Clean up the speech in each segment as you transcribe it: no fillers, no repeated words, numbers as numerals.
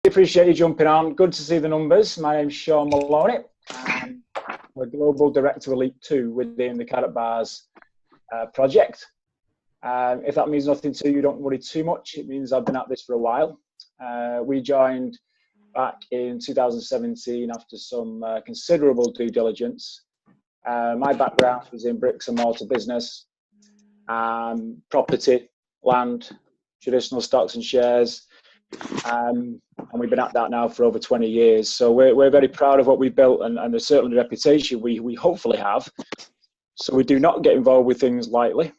Appreciate you jumping on. Good to see the numbers. My name's Sean Maloney. I'm a Global Director Elite 2 within the Karatbars project. If that means nothing to you, don't worry too much. It means I've been at this for a while. We joined back in 2017 after some considerable due diligence. My background was in bricks and mortar business, property, land, traditional stocks and shares. And we've been at that now for over 20 years. So we're very proud of what we built, and there's certainly a reputation we hopefully have. So we do not get involved with things lightly.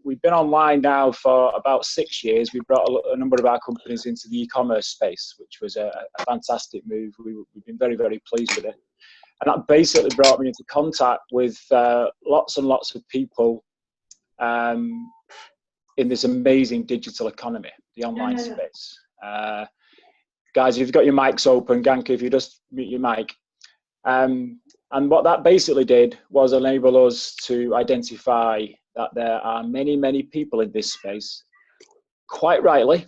We've been online now for about 6 years. We brought a number of our companies into the e-commerce space, which was a fantastic move. We've been very, very pleased with it. And that basically brought me into contact with lots and lots of people in this amazing digital economy, the online space. Guys, if you've got your mics open, Ganka, if you just mute your mic. And what that basically did was enable us to identify that there are many, many people in this space, quite rightly,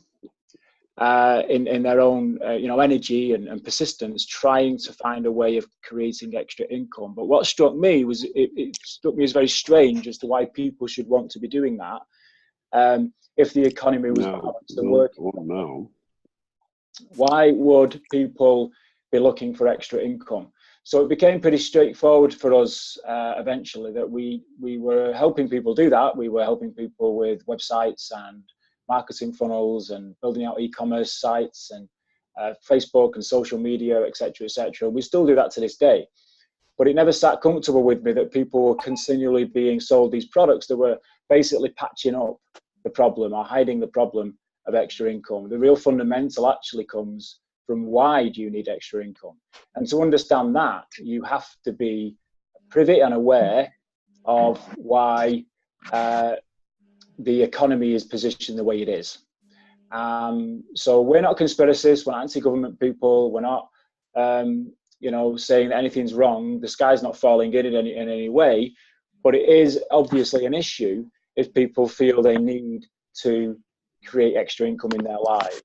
in their own energy and persistence, trying to find a way of creating extra income. But what struck me was, it struck me as very strange as to why people should want to be doing that. If the economy was balanced and working. No. Why would people be looking for extra income? So it became pretty straightforward for us eventually that we were helping people do that. We were helping people with websites and marketing funnels and building out e-commerce sites and Facebook and social media, etc., etc. We still do that to this day. But it never sat comfortable with me that people were continually being sold these products that were basically patching up the problem or hiding the problem of extra income. The real fundamental actually comes from why do you need extra income? And to understand that, you have to be privy and aware of why the economy is positioned the way it is. So we're not conspiracists, we're not anti-government people, we're not saying that anything's wrong. The sky's not falling in any way, but it is obviously an issue if people feel they need to create extra income in their lives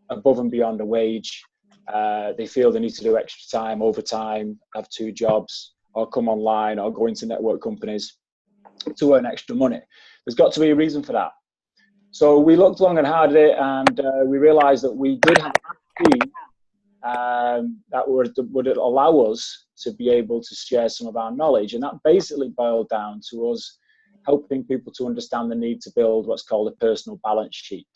above and beyond a wage. They feel they need to do extra time, overtime, have 2 jobs, or come online or go into network companies to earn extra money. There's got to be a reason for that. So we looked long and hard at it, and we realized that we did have a team that would allow us to be able to share some of our knowledge. And that basically boiled down to us helping people to understand the need to build what's called a personal balance sheet.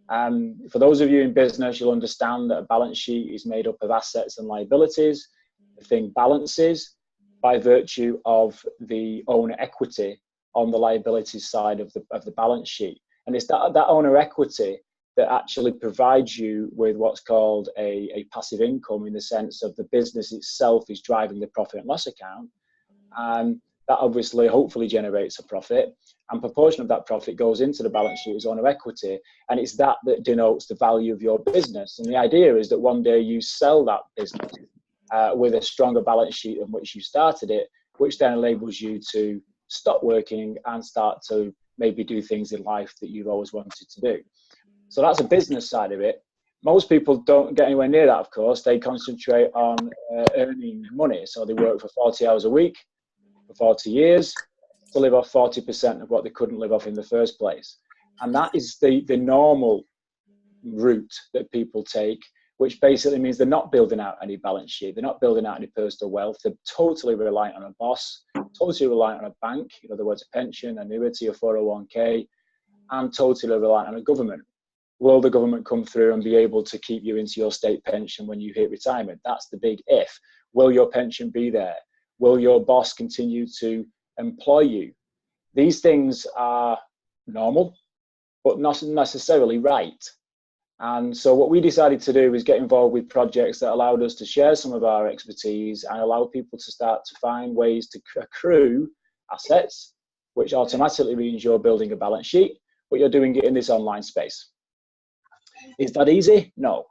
For those of you in business, you'll understand that a balance sheet is made up of assets and liabilities. The thing balances by virtue of the owner equity on the liabilities side of the balance sheet. And it's that owner equity that actually provides you with what's called a passive income, in the sense of the business itself is driving the profit and loss account. And that obviously hopefully generates a profit, and proportion of that profit goes into the balance sheet as owner equity, and it's that denotes the value of your business. And the idea is that one day you sell that business with a stronger balance sheet than which you started it, which then enables you to stop working and start to maybe do things in life that you've always wanted to do. So that's a business side of it. Most people don't get anywhere near that, of course. They concentrate on earning money. So they work for 40 hours a week for 40 years to live off 40% of what they couldn't live off in the first place. And that is the normal route that people take, which basically means they're not building out any balance sheet. They're not building out any personal wealth. They're totally reliant on a boss, totally reliant on a bank, in other words, a pension, annuity, or 401k, and totally reliant on a government. Will the government come through and be able to keep you into your state pension when you hit retirement? That's the big if. Will your pension be there? Will your boss continue to employ you? These things are normal, but not necessarily right. And so what we decided to do was get involved with projects that allowed us to share some of our expertise and allow people to start to find ways to accrue assets, which automatically means you're building a balance sheet, but you're doing it in this online space. Is that easy? No,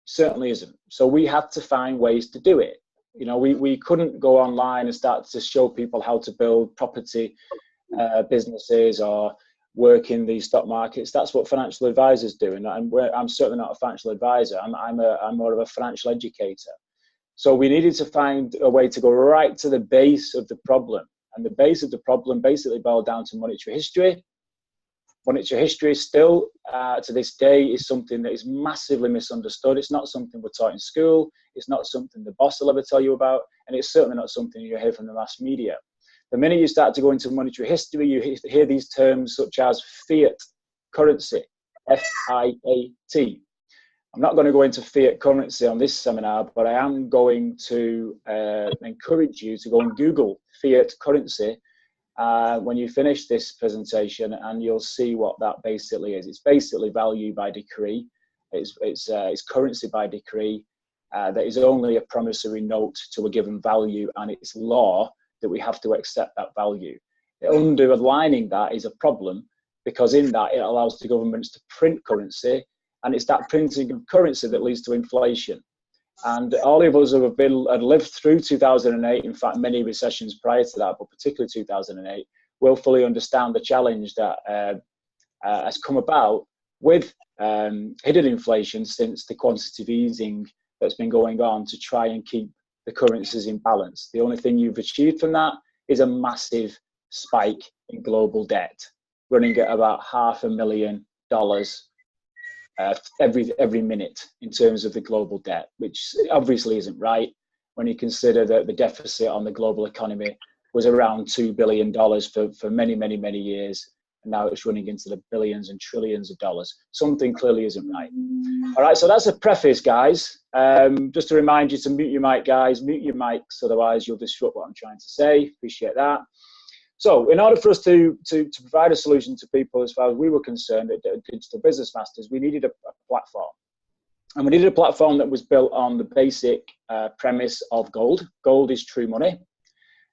certainly isn't. So we had to find ways to do it. We couldn't go online and start to show people how to build property businesses or work in the stock markets. That's what financial advisors do, and I'm certainly not a financial advisor. I'm more of a financial educator. So we needed to find a way to go right to the base of the problem, and the base of the problem basically boiled down to monetary history. Monetary history still, to this day, is something that is massively misunderstood. It's not something we're taught in school. It's not something the boss will ever tell you about, and it's certainly not something you hear from the mass media. The minute you start to go into monetary history, you hear these terms such as fiat currency, F-I-A-T. I'm not going to go into fiat currency on this seminar, but I am going to encourage you to go and Google fiat currency when you finish this presentation, and you'll see what that basically is. It's basically value by decree. It's currency by decree. That is only a promissory note to a given value, and it's law that we have to accept that value. Underlining that is a problem, because in that it allows the governments to print currency, and it's that printing of currency that leads to inflation. And all of us who have lived through 2008, in fact, many recessions prior to that, but particularly 2008, will fully understand the challenge that has come about with hidden inflation since the quantitative easing that's been going on to try and keep the currencies in balance. The only thing you've achieved from that is a massive spike in global debt, running at about $500,000 every minute in terms of the global debt, which obviously isn't right when you consider that the deficit on the global economy was around $2 billion for many, many, many years. And now it's running into the billions and trillions of dollars. Something clearly isn't right. All right, so that's a preface, guys. Just to remind you to mute your mic, guys. Mute your mics, otherwise you'll disrupt what I'm trying to say. Appreciate that. So in order for us to provide a solution to people, as far as we were concerned at Digital Business Masters, we needed a platform. And we needed a platform that was built on the basic premise of gold. Gold is true money,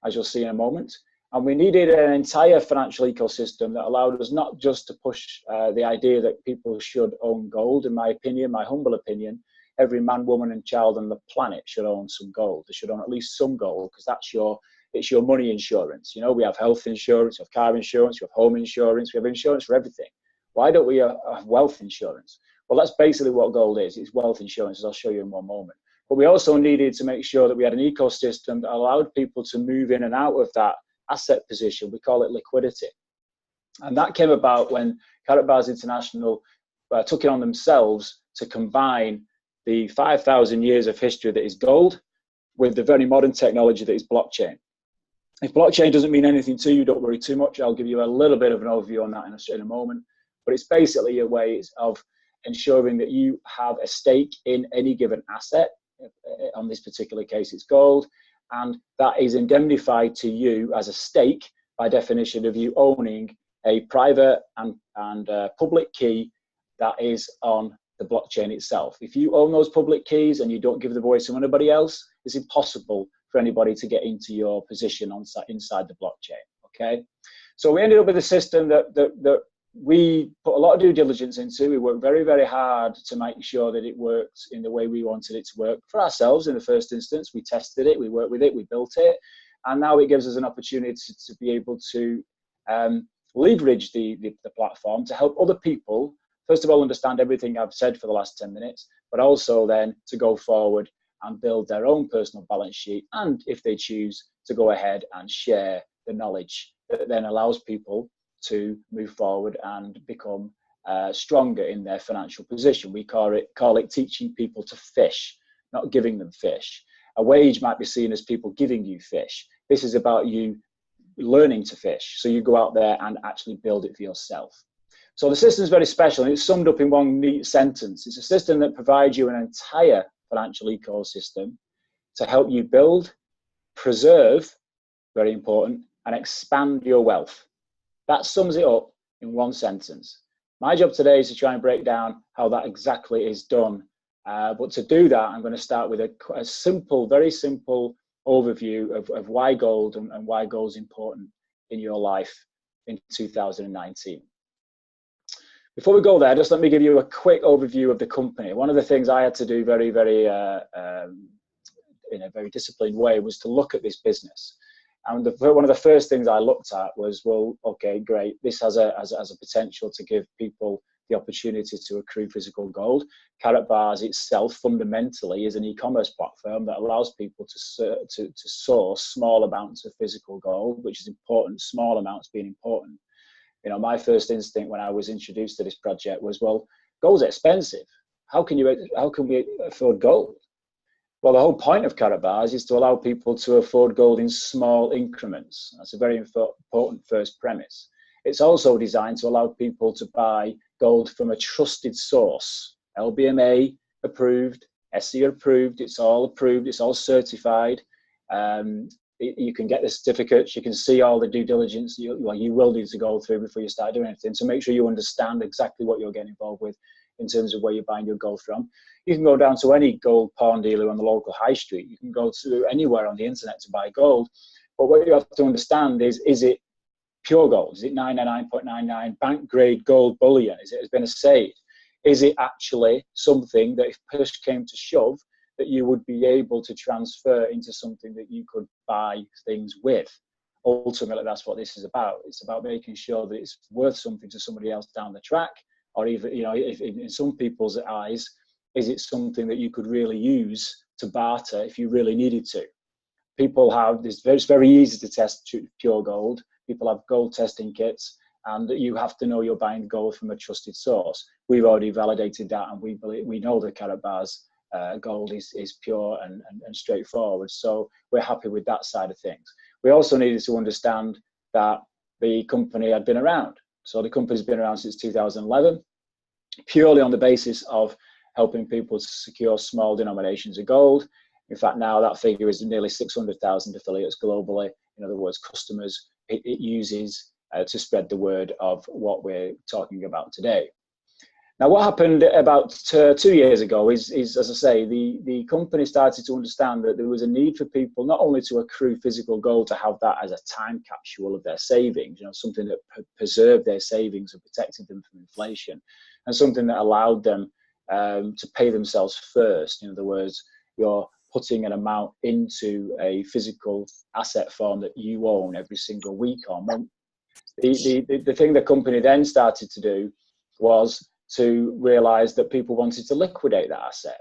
as you'll see in a moment. And we needed an entire financial ecosystem that allowed us not just to push the idea that people should own gold. In my opinion, my humble opinion, every man, woman, and child on the planet should own some gold. They should own at least some gold, because it's your money insurance. You know, we have health insurance, we have car insurance, we have home insurance, we have insurance for everything. Why don't we have wealth insurance? Well, that's basically what gold is. It's wealth insurance, as I'll show you in one moment. But we also needed to make sure that we had an ecosystem that allowed people to move in and out of that asset position. We call it liquidity. And that came about when Karatbars International took it on themselves to combine the 5,000 years of history that is gold with the very modern technology that is blockchain. If blockchain doesn't mean anything to you, don't worry too much. I'll give you a little bit of an overview on that in a moment. But it's basically a way of ensuring that you have a stake in any given asset. On this particular case, it's gold. And that is indemnified to you as a stake by definition of you owning a private and public key that is on the blockchain itself. If you own those public keys and you don't give them away to anybody else, it's impossible for anybody to get into your position inside the blockchain. Okay, so we ended up with a system that we put a lot of due diligence into. We worked very, very hard to make sure that it worked in the way we wanted it to work for ourselves. In the first instance, we tested it, we worked with it, we built it, and now it gives us an opportunity to be able to leverage the platform to help other people, first of all, understand everything I've said for the last 10 minutes, but also then to go forward and build their own personal balance sheet, and if they choose, to go ahead and share the knowledge that then allows people to move forward and become stronger in their financial position. We call it teaching people to fish, not giving them fish. A wage might be seen as people giving you fish. This is about you learning to fish. So you go out there and actually build it for yourself. So the system is very special, and it's summed up in one neat sentence. It's a system that provides you an entire financial ecosystem to help you build, preserve, very important, and expand your wealth. That sums it up in one sentence. My job today is to try and break down how that exactly is done. But to do that, I'm going to start with a simple, very simple overview of why gold and why gold is important in your life in 2019. Before we go there, just let me give you a quick overview of the company. One of the things I had to do in a very disciplined way was to look at this business. And one of the first things I looked at was, well, okay, great. This has a potential to give people the opportunity to accrue physical gold. Karatbars itself fundamentally is an e-commerce platform that allows people to source small amounts of physical gold, which is important, small amounts being important. You know, my first instinct when I was introduced to this project was, well, gold's expensive. How can we afford gold? Well, the whole point of Karatbars is to allow people to afford gold in small increments. That's a very important first premise. It's also designed to allow people to buy gold from a trusted source, LBMA approved, SC approved, it's all certified. You can get the certificates, you can see all the due diligence you will need to go through before you start doing anything. So make sure you understand exactly what you're getting involved with in terms of where you're buying your gold from. You can go down to any gold pawn dealer on the local high street. You can go to anywhere on the internet to buy gold. But what you have to understand is it pure gold? Is it 99.99 bank grade gold bullion? Is it has been assayed? Is it actually something that if push came to shove, that you would be able to transfer into something that you could buy things with? Ultimately, that's what this is about. It's about making sure that it's worth something to somebody else down the track, or even, you know, if in some people's eyes, is it something that you could really use to barter if you really needed to? People have this, it's very easy to test pure gold. People have gold testing kits, and you have to know you're buying gold from a trusted source. We've already validated that, and we know that Karatbars gold is pure and straightforward. So we're happy with that side of things. We also needed to understand that the company had been around. So the company's been around since 2011, purely on the basis of helping people to secure small denominations of gold. In fact, now that figure is nearly 600,000 affiliates globally. In other words, customers it uses to spread the word of what we're talking about today. Now, what happened about 2 years ago is, as I say, the company started to understand that there was a need for people not only to accrue physical gold, to have that as a time capsule of their savings, you know, something that preserved their savings and protected them from inflation, and something that allowed them to pay themselves first. In other words, you're putting an amount into a physical asset form that you own every single week or month. The thing the company then started to do was to realize that people wanted to liquidate that asset.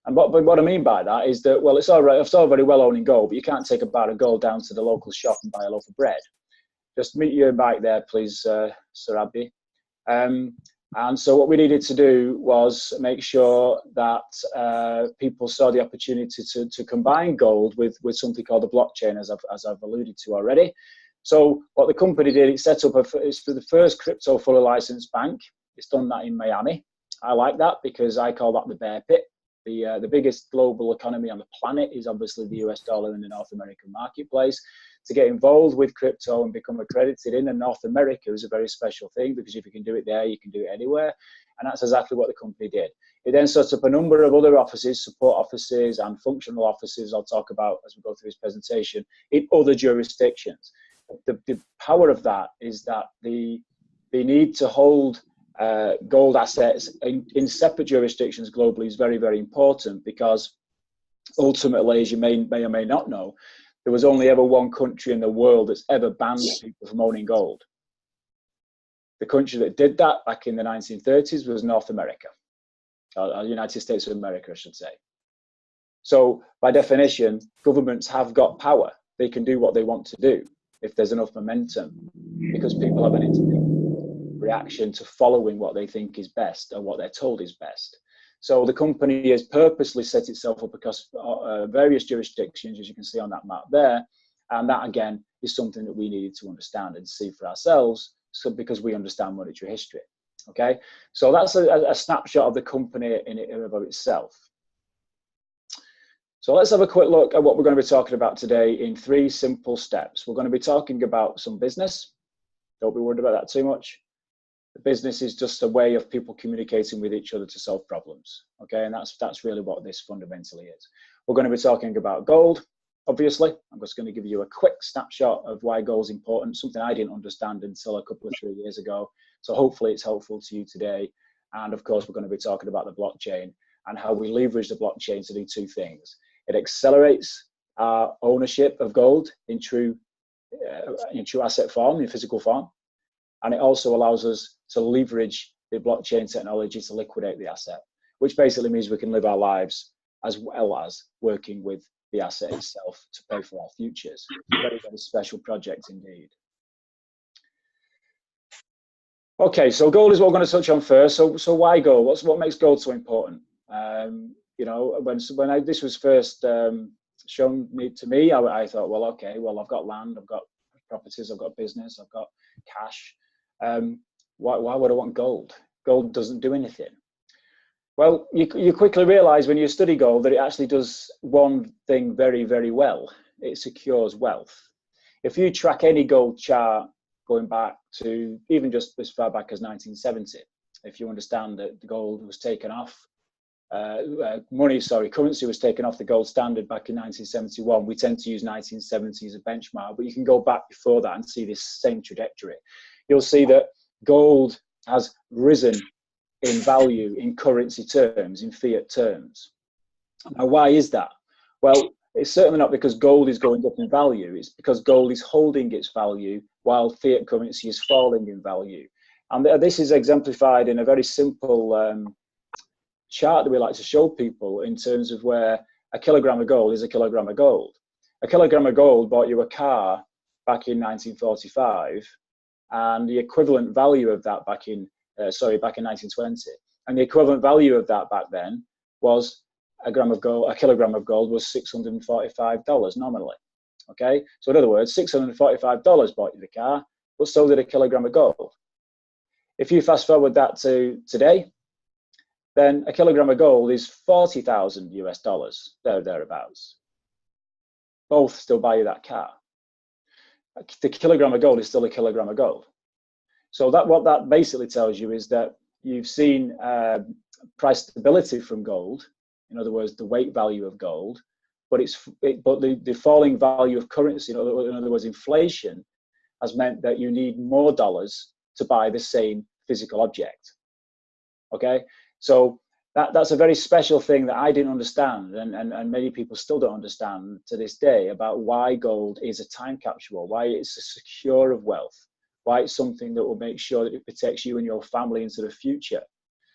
And what I mean by that is that, well, it's all right, it's all very well owning gold, but you can't take a bar of gold down to the local shop and buy a loaf of bread. Just meet your bike there, please, Sir Abby. And so what we needed to do was make sure that people saw the opportunity to combine gold with something called the blockchain, as I've alluded to already. So what the company did, it set up it's the first crypto fully licensed bank. It's done that in Miami. I like that because I call that the bear pit. The biggest global economy on the planet is obviously the US dollar in the North American marketplace. To get involved with crypto and become accredited in North America is a very special thing, because if you can do it there, you can do it anywhere. And that's exactly what the company did. It then set up a number of other offices, support offices and functional offices, I'll talk about as we go through this presentation, in other jurisdictions. The power of that is that the need to hold gold assets in separate jurisdictions globally is very, very important, because ultimately, as you may or may not know, there was only ever one country in the world that's ever banned people from owning gold. The country that did that back in the 1930s was North America, or United States of America, I should say. So by definition, governments have got power. They can do what they want to do if there's enough momentum, because people have an instant reaction to following what they think is best or what they're told is best. So the company has purposely set itself up across various jurisdictions, as you can see on that map there. And that, again, is something that we needed to understand and see for ourselves, because we understand monetary history. Okay, so that's a snapshot of the company in and of itself. So let's have a quick look at what we're going to be talking about today in 3 simple steps. We're going to be talking about some business. Don't be worried about that too much. The business is just a way of people communicating with each other to solve problems. Okay, and that's really what this fundamentally is. We're going to be talking about gold, obviously. I'm just going to give you a quick snapshot of why gold is important, something I didn't understand until a couple of 3 years ago. So hopefully it's helpful to you today. And of course, we're going to be talking about the blockchain and how we leverage the blockchain to do 2 things. It accelerates our ownership of gold in true asset form, in physical form. And it also allows us to leverage the blockchain technology to liquidate the asset, which basically means we can live our lives as well as working with the asset itself to pay for our futures. Very, very special project indeed. Okay, so gold is what we're going to touch on first. So why gold? What makes gold so important? You know, when this was first shown to me, I thought, well, okay, well, I've got land, I've got properties, I've got business, I've got cash. Why would I want gold? Gold doesn't do anything. Well, you quickly realize when you study gold that it actually does one thing very, very well. It secures wealth. If you track any gold chart going back to even just as far back as 1970, if you understand that the gold was taken off, currency was taken off the gold standard back in 1971. We tend to use 1970 as a benchmark, but you can go back before that and see this same trajectory. You'll see that gold has risen in value in currency terms, in fiat terms. Now, why is that? Well, it's certainly not because gold is going up in value. It's because gold is holding its value while fiat currency is falling in value. And this is exemplified in a very simple chart that we like to show people in terms of where a kilogram of gold is a kilogram of gold. A kilogram of gold bought you a car back in 1945, and the equivalent value of that back in 1920, and the equivalent value of that back then was a kilogram of gold was $645 nominally. Okay, so in other words, $645 bought you the car, but so did a kilogram of gold. If you fast forward that to today, then a kilogram of gold is $40,000 US, thereabouts. Both still buy you that car. The kilogram of gold is still a kilogram of gold. So what that basically tells you is that you've seen price stability from gold. In other words, the weight value of gold, but the falling value of currency, in other words, inflation, has meant that you need more dollars to buy the same physical object. Okay, so that's a very special thing that I didn't understand, and many people still don't understand to this day, about why gold is a time capsule, why it's a secure of wealth, why it's something that will make sure that it protects you and your family into the future.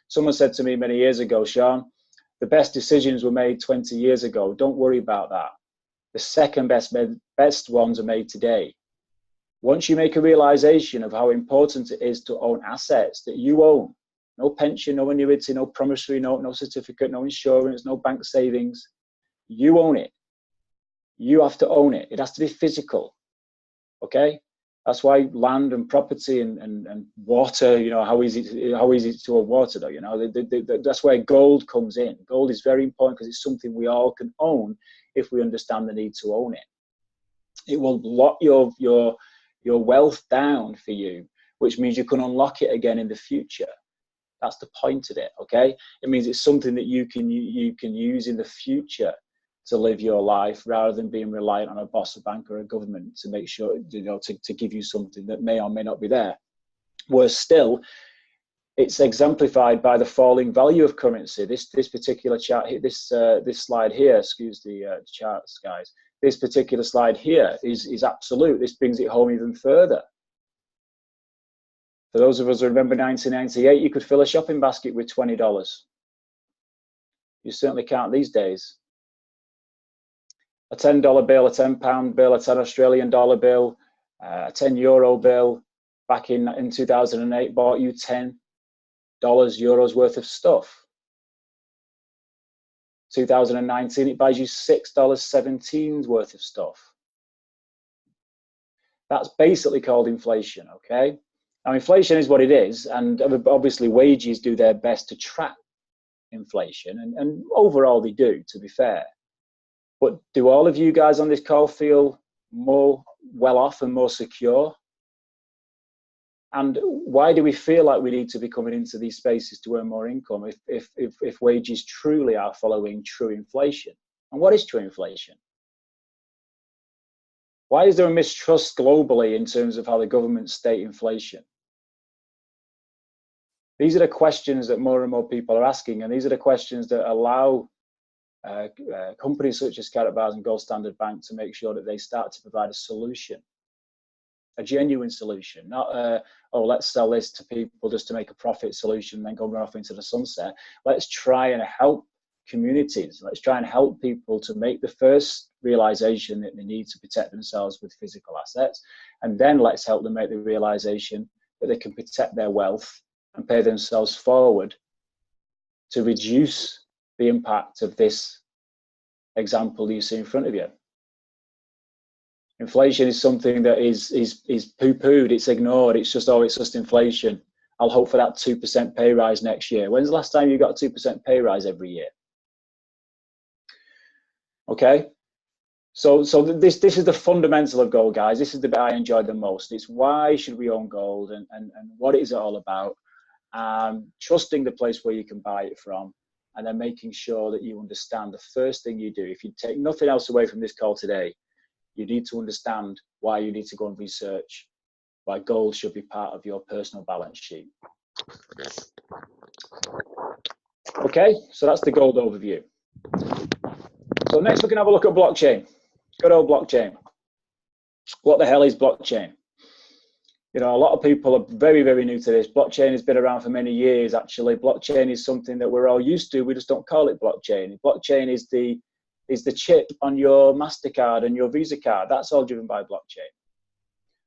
Someone said to me many years ago, Sean, the best decisions were made 20 years ago. Don't worry about that. The second best ones are made today. Once you make a realization of how important it is to own assets that you own, no pension, no annuity, no promissory note, no certificate, no insurance, no bank savings, you own it. You have to own it. It has to be physical. Okay? That's why land and property and water, you know, how easy to own water though, you know, that's where gold comes in. Gold is very important because it's something we all can own if we understand the need to own it. It will lock your wealth down for you, which means you can unlock it again in the future. That's the point of it, okay? It means it's something that you can use in the future to live your life, rather than being reliant on a boss, a bank, or a government to make sure, you know, to give you something that may or may not be there. Worse still, it's exemplified by the falling value of currency. This particular chart, this slide here, excuse the charts, guys. This particular slide here is absolute. This brings it home even further. For those of us who remember 1998, you could fill a shopping basket with $20. You certainly can't these days. A $10 bill, a £10 bill, a $10 Australian dollar bill, a €10 bill back in 2008 bought you $10 euros worth of stuff. 2019, it buys you $6.17 worth of stuff. That's basically called inflation, okay? Now, inflation is what it is, and obviously wages do their best to track inflation, and overall they do, to be fair. But do all of you guys on this call feel more well off and more secure? And why do we feel like we need to be coming into these spaces to earn more income if wages truly are following true inflation? And what is true inflation? Why is there a mistrust globally in terms of how the governments state inflation? These are the questions that more and more people are asking, and these are the questions that allow companies such as Karatbars and Gold Standard Bank to make sure that they start to provide a solution, a genuine solution, not oh, let's sell this to people just to make a profit solution, then go run off into the sunset. Let's try and help communities. Let's try and help people to make the first realization that they need to protect themselves with physical assets, and then let's help them make the realization that they can protect their wealth and pay themselves forward to reduce the impact of this example you see in front of you. Inflation is something that is poo-pooed, it's ignored, it's just, oh, it's just inflation. I'll hope for that 2% pay rise next year. When's the last time you got a 2% pay rise every year? Okay, so this is the fundamental of gold, guys. This is the bit I enjoy the most. It's why should we own gold, and what is it all about? Trusting the place where you can buy it from, and then making sure that you understand the first thing you do. If you take nothing else away from this call today, you need to understand why you need to go and research why gold should be part of your personal balance sheet. Okay, so that's the gold overview. So next we can have a look at blockchain. Good old blockchain. What the hell is blockchain? You know, a lot of people are very, very new to this. Blockchain has been around for many years, actually. Blockchain is something that we're all used to. We just don't call it blockchain. Blockchain is the chip on your MasterCard and your Visa card. That's all driven by blockchain.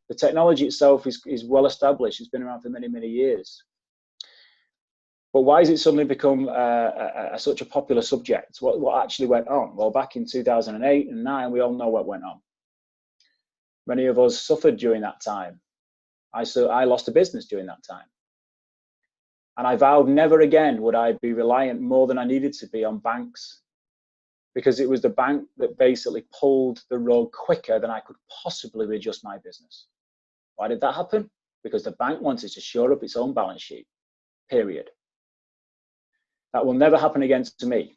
The technology itself is well established. It's been around for many, many years. But why has it suddenly become such a popular subject? What actually went on? Well, back in 2008 and 2009, we all know what went on. Many of us suffered during that time. I lost a business during that time. And I vowed never again would I be reliant more than I needed to be on banks, because it was the bank that basically pulled the rug quicker than I could possibly readjust my business. Why did that happen? Because the bank wanted to shore up its own balance sheet, period. That will never happen again to me.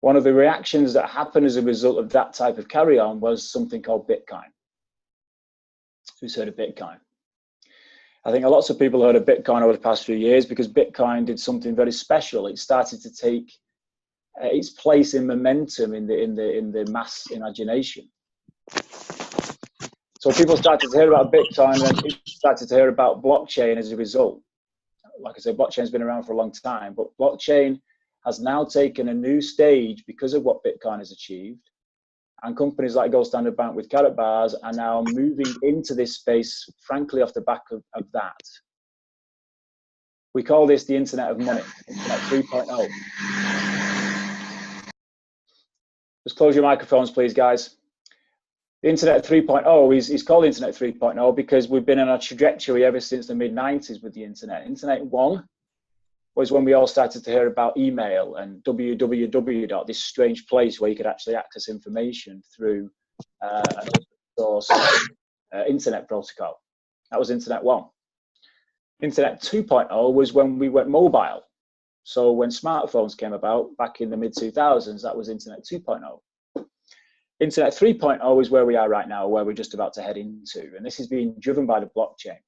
One of the reactions that happened as a result of that type of carry on was something called Bitcoin. Who's heard of Bitcoin? I think lots of people heard of Bitcoin over the past few years because Bitcoin did something very special. It started to take its place in momentum in the mass imagination. So people started to hear about Bitcoin, and people started to hear about blockchain as a result. Like I said, blockchain's been around for a long time, but blockchain has now taken a new stage because of what Bitcoin has achieved. And companies like Gold Standard Bank with Karatbars are now moving into this space, frankly, off the back of that. We call this the Internet of Money, Internet 3.0. Just close your microphones, please, guys. The Internet 3.0 is called Internet 3.0 because we've been on a trajectory ever since the mid-90s with the Internet. Internet 1 was when we all started to hear about email and www, this strange place where you could actually access information through an open source internet protocol. That was Internet 1. Internet 2.0 was when we went mobile. So when smartphones came about back in the mid-2000s, that was Internet 2.0. Internet 3.0 is where we are right now, where we're just about to head into. And this is being driven by the blockchain.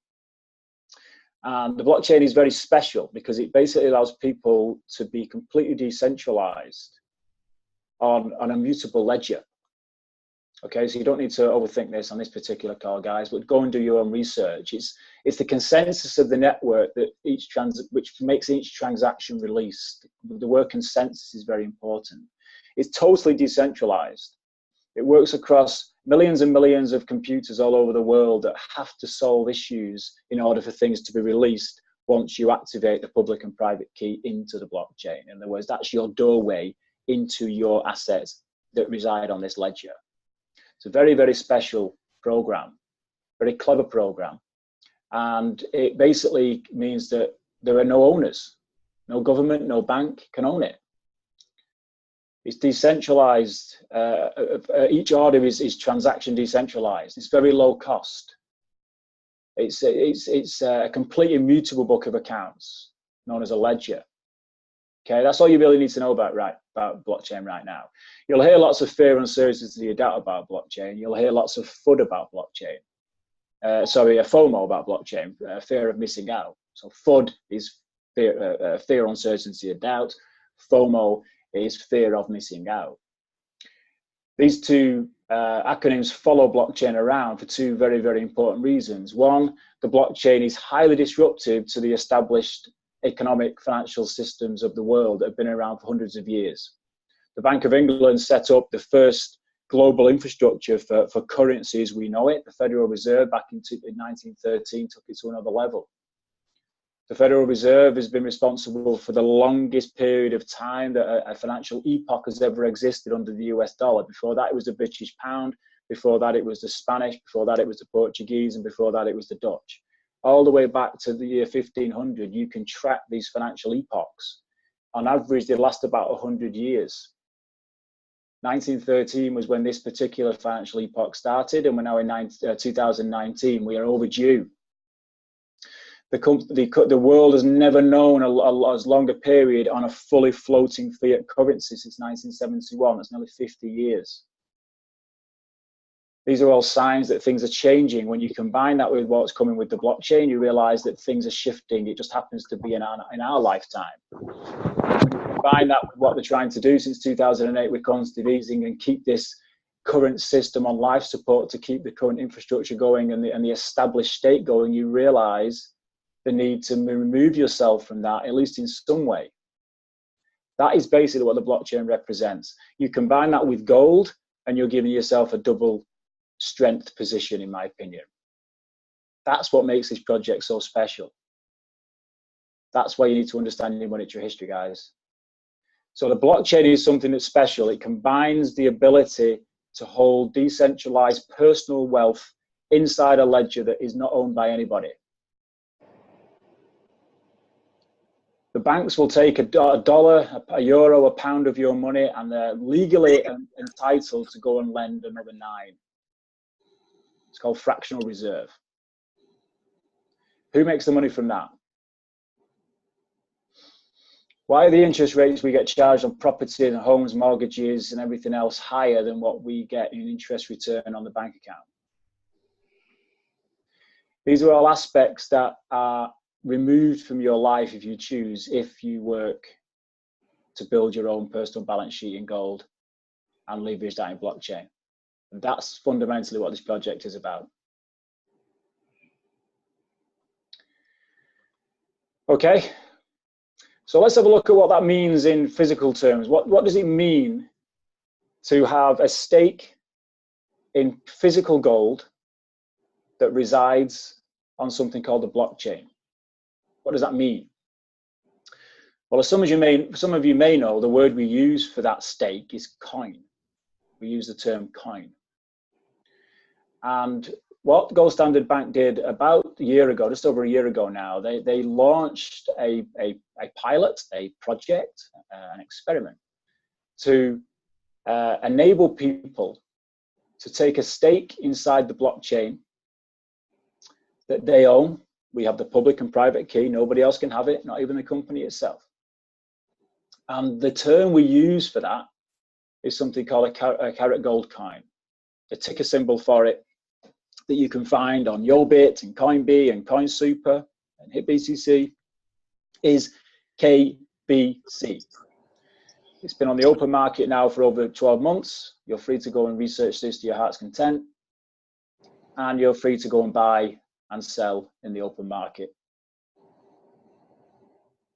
And the blockchain is very special because it basically allows people to be completely decentralized on an immutable ledger. Okay, so you don't need to overthink this on this particular call, guys, but go and do your own research. It's the consensus of the network that which makes each transaction released. The word consensus is very important. It's totally decentralized. It works across millions and millions of computers all over the world that have to solve issues in order for things to be released once you activate the public and private key into the blockchain. In other words, that's your doorway into your assets that reside on this ledger. It's a very, very special program, very clever program. And it basically means that there are no owners, no government, no bank can own it. It's decentralized. Each order is transaction decentralized. It's very low cost. It's a complete immutable book of accounts known as a ledger. Okay, that's all you really need to know about blockchain right now. You'll hear lots of fear, uncertainty, doubt about blockchain. You'll hear lots of FUD about blockchain. FOMO about blockchain, fear of missing out. So FUD is fear, uncertainty, and doubt. FOMO It is fear of missing out. These two acronyms follow blockchain around for two very, very important reasons. One, the blockchain is highly disruptive to the established economic financial systems of the world that have been around for hundreds of years. The Bank of England set up the first global infrastructure for currency as we know it. The Federal Reserve back in 1913 took it to another level. The Federal Reserve has been responsible for the longest period of time that a financial epoch has ever existed under the US dollar. Before that, it was the British pound. Before that, it was the Spanish. Before that, it was the Portuguese. And before that, it was the Dutch. All the way back to the year 1500, you can track these financial epochs. On average, they last about 100 years. 1913 was when this particular financial epoch started, and we're now in 2019. We are overdue. The world has never known as long a period on a fully floating fiat currency since 1971. That's nearly 50 years. These are all signs that things are changing. When you combine that with what's coming with the blockchain, you realize that things are shifting. It just happens to be in our lifetime. When you combine that with what they're trying to do since 2008 with quantitative easing and keep this current system on life support to keep the current infrastructure going and the established state going, you realize the need to remove yourself from that, at least in some way. That is basically what the blockchain represents. You combine that with gold and you're giving yourself a double strength position, in my opinion. That's what makes this project so special. That's why you need to understand your monetary history, guys. So the blockchain is something that's special. It combines the ability to hold decentralized personal wealth inside a ledger that is not owned by anybody. The banks will take a dollar, a euro, a pound of your money, and they're legally entitled to go and lend another 9. It's called fractional reserve. Who makes the money from that? Why are the interest rates we get charged on property and homes, mortgages, and everything else higher than what we get in interest return on the bank account? These are all aspects that are removed from your life if you choose, if you work to build your own personal balance sheet in gold and leverage that in blockchain. And that's fundamentally what this project is about. Okay, so let's have a look at what that means in physical terms. What does it mean to have a stake in physical gold that resides on something called the blockchain? What does that mean? Well, as some of you may know, the word we use for that stake is coin. We use the term coin. And what Gold Standard Bank did about a year ago, just over a year ago now, they launched a pilot, a project, an experiment to enable people to take a stake inside the blockchain that they own. We have the public and private key. Nobody else can have it, not even the company itself. And the term we use for that is something called a carat gold coin. The ticker symbol for it that you can find on Yobit and Coinbee and CoinSuper and HitBCC is KBC. It's been on the open market now for over 12 months. You're free to go and research this to your heart's content. And you're free to go and buy and sell in the open market.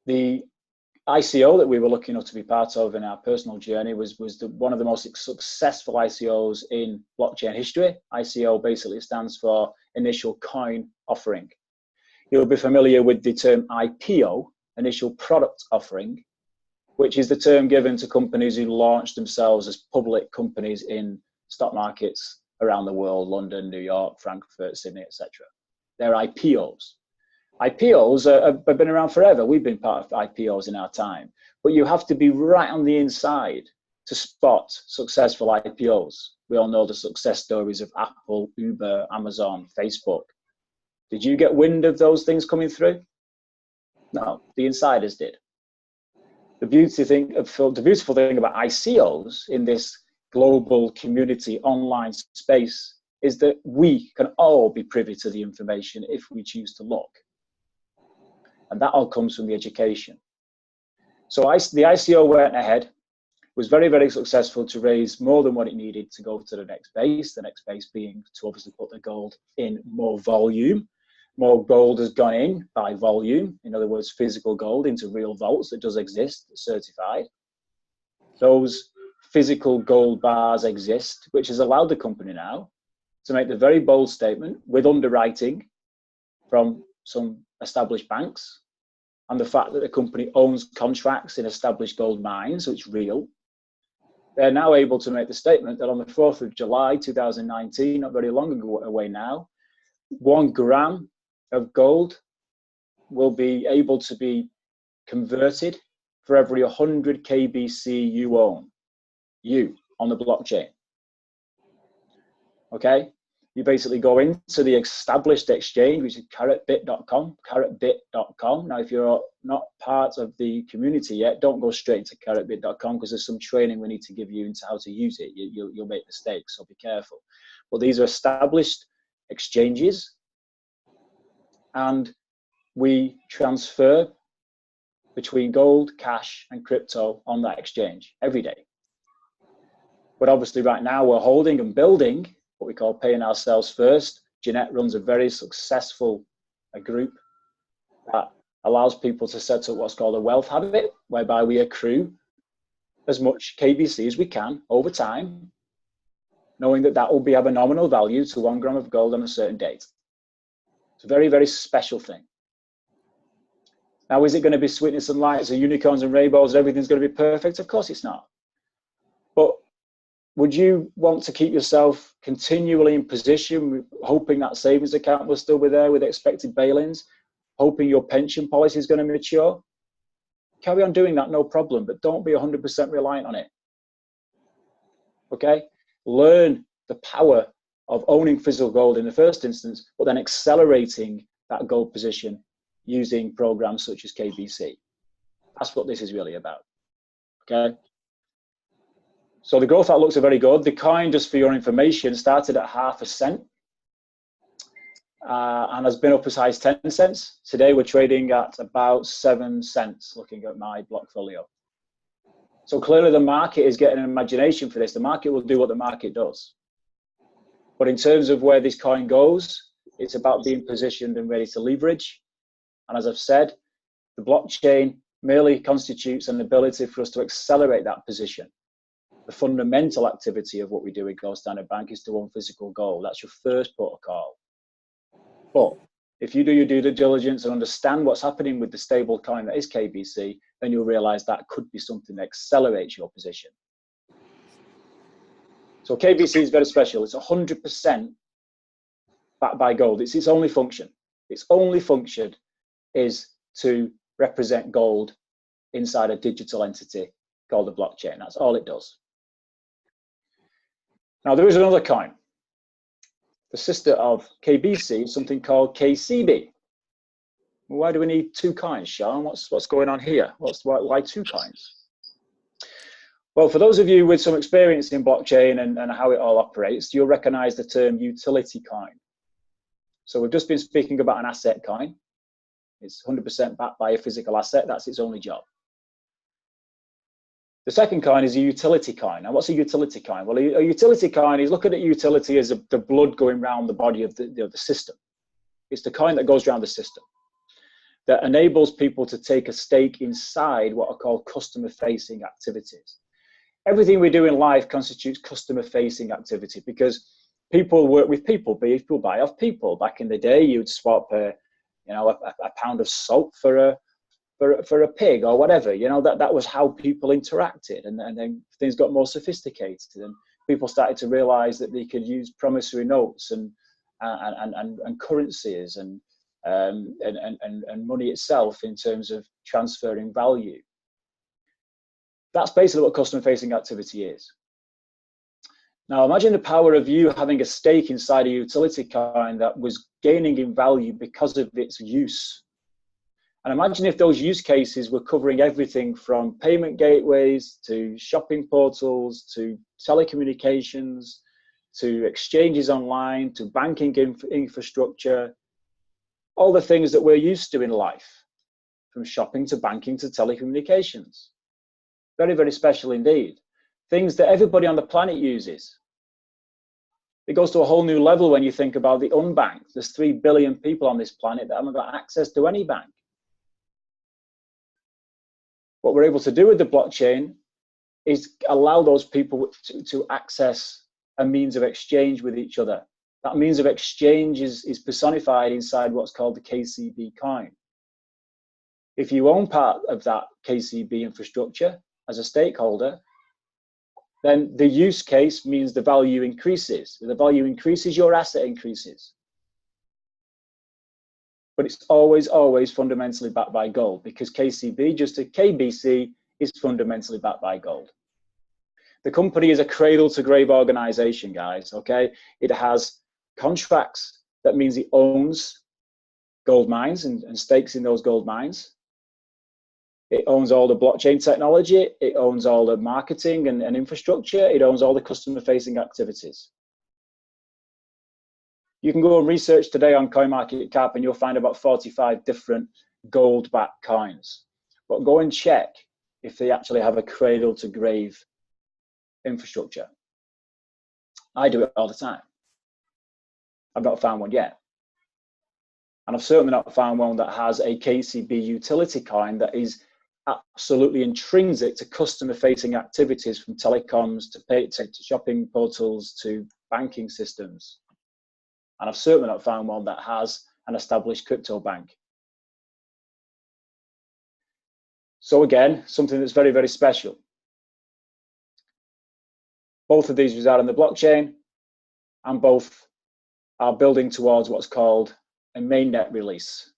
The ICO that we were lucky enough to be part of in our personal journey was one of the most successful ICOs in blockchain history. ICO basically stands for Initial Coin Offering. You'll be familiar with the term IPO, Initial Product Offering, which is the term given to companies who launch themselves as public companies in stock markets around the world, London, New York, Frankfurt, Sydney, etc. They're IPOs. IPOs have been around forever. We've been part of IPOs in our time, but you have to be right on the inside to spot successful IPOs. We all know the success stories of Apple, Uber, Amazon, Facebook. Did you get wind of those things coming through? No, the insiders did. The beautiful thing about ICOs in this global community online space is that we can all be privy to the information if we choose to look. And that all comes from the education. So the ICO went ahead. was very, very successful to raise more than what it needed to go to the next base being to obviously put the gold in more volume. More gold has gone in by volume, in other words, physical gold into real vaults that does exist, certified. Those physical gold bars exist, which has allowed the company now to make the very bold statement with underwriting from some established banks and the fact that the company owns contracts in established gold mines, so it's real. They're now able to make the statement that on the 4th of July 2019, not very long away now, 1 gram of gold will be able to be converted for every 100 KBC you own, on the blockchain. Okay, you basically go into the established exchange, which is karatbit.com. Now, if you're not part of the community yet, don't go straight into karatbit.com because there's some training we need to give you into how to use it. You'll make mistakes, so be careful. But these are established exchanges, and we transfer between gold, cash, and crypto on that exchange every day. But obviously right now we're holding and building what we call paying ourselves first. Jeanette runs a very successful group that allows people to set up what's called a wealth habit, whereby we accrue as much KBC as we can over time, knowing that that will have a nominal value to 1 gram of gold on a certain date. It's a very, very special thing. Now, is it going to be sweetness and lights and unicorns and rainbows and everything's going to be perfect? Of course it's not. But would you want to keep yourself continually in position, hoping that savings account will still be there with expected bail-ins, hoping your pension policy is going to mature? Carry on doing that, no problem, but don't be 100% reliant on it. Okay? Learn the power of owning physical gold in the first instance, but then accelerating that gold position using programs such as KBC. That's what this is really about. Okay? So the growth outlooks are very good. The coin, just for your information, started at ½ cent and has been up as high as 10 cents. Today we're trading at about 7 cents, looking at my blockfolio. So clearly the market is getting an imagination for this. The market will do what the market does. But in terms of where this coin goes, it's about being positioned and ready to leverage. And as I've said, the blockchain merely constitutes an ability for us to accelerate that position. The fundamental activity of what we do at Gold Standard Bank is to own physical gold. That's your first protocol. But if you do your due diligence and understand what's happening with the stable coin that is KBC, then you'll realize that could be something that accelerates your position. So KBC is very special. It's 100% backed by gold. It's its only function. Its only function is to represent gold inside a digital entity called a blockchain. That's all it does. Now, there is another coin. The sister of KBC is something called KCB. Why do we need 2 coins, Sean? What's going on here? Why 2 coins? Well, for those of you with some experience in blockchain and how it all operates, you'll recognize the term utility coin. So we've just been speaking about an asset coin. It's 100% backed by a physical asset. That's its only job. The second coin is a utility coin. Now, what's a utility coin? Well, a utility coin is looking at utility as the blood going around the body of the system. It's the coin that goes around the system that enables people to take a stake inside what are called customer-facing activities. Everything we do in life constitutes customer-facing activity because people work with people. People buy off people. Back in the day, you'd swap a pound of salt for a pig or whatever. That was how people interacted, and then things got more sophisticated, and people started to realize that they could use promissory notes and currencies and money itself in terms of transferring value. That's basically what customer-facing activity is. Now, imagine the power of you having a stake inside a utility coin that was gaining in value because of its use. And imagine if those use cases were covering everything from payment gateways to shopping portals to telecommunications to exchanges online to banking infrastructure, all the things that we're used to in life, from shopping to banking to telecommunications. Very, very special indeed. things that everybody on the planet uses. It goes to a whole new level when you think about the unbanked. There's 3 billion people on this planet that haven't got access to any bank. What we're able to do with the blockchain is allow those people to access a means of exchange with each other. That means of exchange is personified inside what's called the KCB coin. If you own part of that KCB infrastructure as a stakeholder, then the use case means the value increases. If the value increases, your asset increases. But it's always, always fundamentally backed by gold, because KCB, just a KBC, is fundamentally backed by gold. The company is a cradle to grave organization, guys, okay? It has contracts. That means it owns gold mines and stakes in those gold mines. It owns all the blockchain technology. It owns all the marketing and infrastructure. It owns all the customer-facing activities. You can go and research today on CoinMarketCap and you'll find about 45 different gold-backed coins. But go and check if they actually have a cradle-to-grave infrastructure. I do it all the time. I've not found one yet. And I've certainly not found one that has a KCB utility coin that is absolutely intrinsic to customer-facing activities, from telecoms to shopping portals to banking systems. And I've certainly not found one that has an established crypto bank. So again, something that's very, very special. Both of these reside on the blockchain, and both are building towards what's called a mainnet release.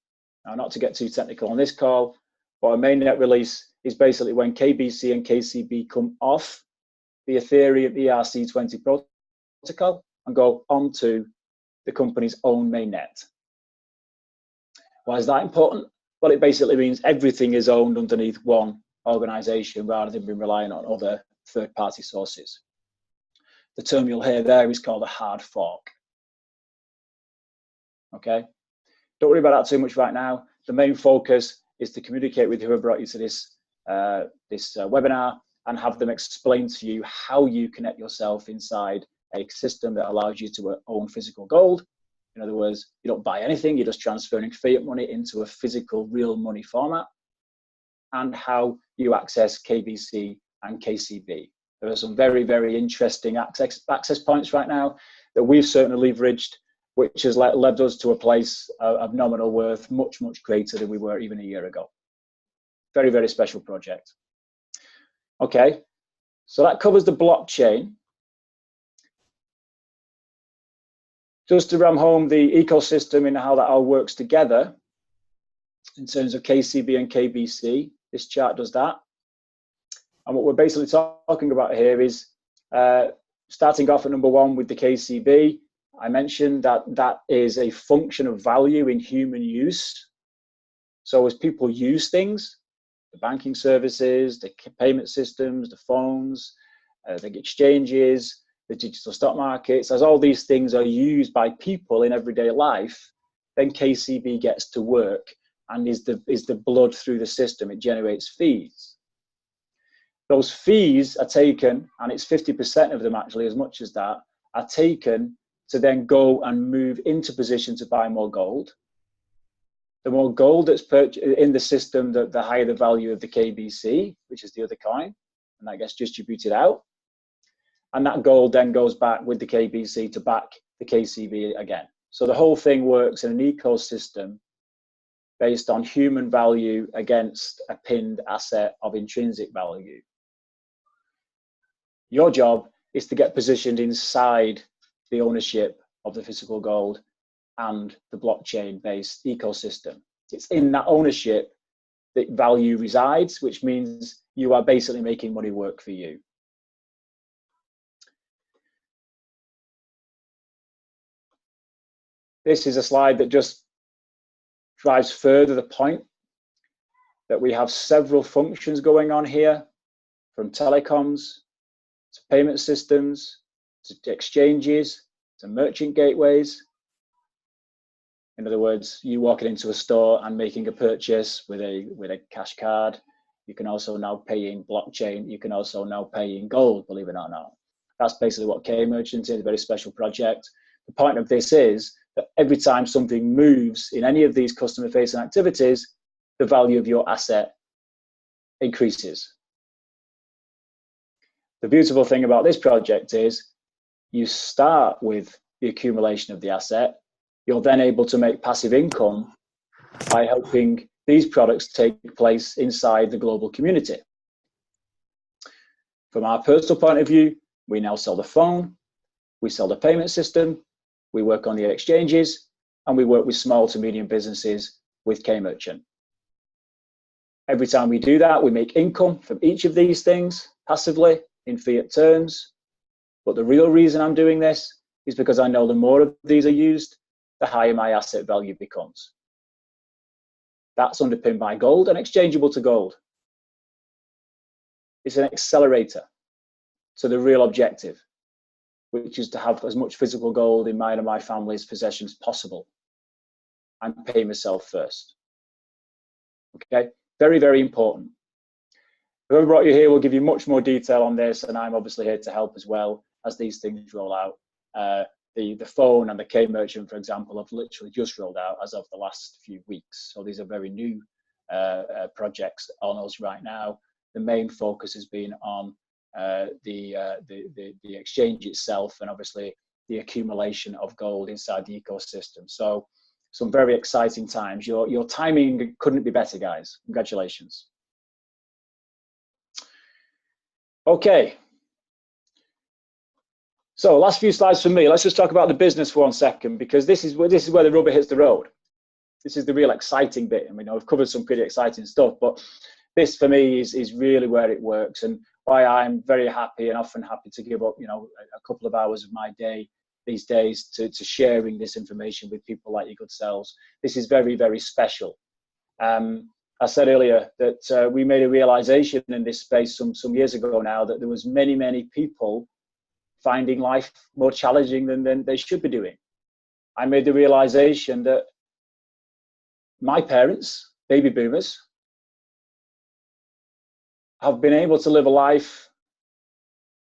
Now, not to get too technical on this call, but a mainnet release is basically when KBC and KCB come off the Ethereum ERC20 protocol and go onto the company's own mainnet. Why is that important? Well, it basically means everything is owned underneath one organization rather than being reliant on other third-party sources. The term you'll hear there is called a hard fork. Okay? Don't worry about that too much right now. The main focus is to communicate with whoever brought you to this webinar and have them explain to you how you connect yourself inside a system that allows you to own physical gold. In other words, you don't buy anything, you're just transferring fiat money into a physical real money format, and how you access KBC and KCB. There are some very, very interesting access points right now that we've certainly leveraged, which has led us to a place of nominal worth much, much greater than we were even a year ago. Very, very special project. Okay, so that covers the blockchain. Just to ram home the ecosystem and how that all works together in terms of KCB and KBC, this chart does that. And what we're basically talking about here is starting off at number one with the KCB. I mentioned that that is a function of value in human use. So as people use things, the banking services, the payment systems, the phones, the exchanges, the digital stock markets, as all these things are used by people in everyday life, then KCB gets to work and is the blood through the system. It generates fees. Those fees are taken, and it's 50% of them actually, as much as that, are taken to then go and move into position to buy more gold. The more gold that's purchased in the system, the higher the value of the KBC, which is the other coin, and that gets distributed out. And that gold then goes back with the KBC to back the KCB again. So the whole thing works in an ecosystem based on human value against a pinned asset of intrinsic value. Your job is to get positioned inside the ownership of the physical gold and the blockchain-based ecosystem. It's in that ownership that value resides, which means you are basically making money work for you. This is a slide that just drives further the point that we have several functions going on here, from telecoms to payment systems to exchanges to merchant gateways. In other words, you walking into a store and making a purchase with a cash card, You can also now pay in blockchain. You can also now pay in gold, believe it or not. That's basically what K-Merchant is, a very special project. The point of this is that every time something moves in any of these customer-facing activities, the value of your asset increases. The beautiful thing about this project is you start with the accumulation of the asset. You're then able to make passive income by helping these products take place inside the global community. From our personal point of view, we now sell the phone, we sell the payment system, we work on the exchanges, and we work with small to medium businesses with K-Merchant. Every time we do that, we make income from each of these things passively in fiat terms. But the real reason I'm doing this is because I know the more of these are used, the higher my asset value becomes. That's underpinned by gold and exchangeable to gold. It's an accelerator to the real objective, which is to have as much physical gold in mine and my family's possessions as possible and pay myself first. Okay, very, very important. Whoever brought you here will give you much more detail on this, and I'm obviously here to help as well as these things roll out. The phone and the K-Merchant, for example, have literally just rolled out as of the last few weeks. So these are very new projects on us right now. The main focus has been on the exchange itself, and obviously the accumulation of gold inside the ecosystem. So some very exciting times. Your timing couldn't be better, guys. Congratulations. Okay. So last few slides for me. Let's just talk about the business for 1 second, because this is where the rubber hits the road. This is the real exciting bit. I mean, I've covered some pretty exciting stuff, but this for me is really where it works, and why I'm very happy and often happy to give up, a couple of hours of my day these days to sharing this information with people like your good selves. This is very, very special. I said earlier that we made a realization in this space some years ago now that there was many people finding life more challenging than they should be doing. I made the realization that my parents, baby boomers, have been able to live a life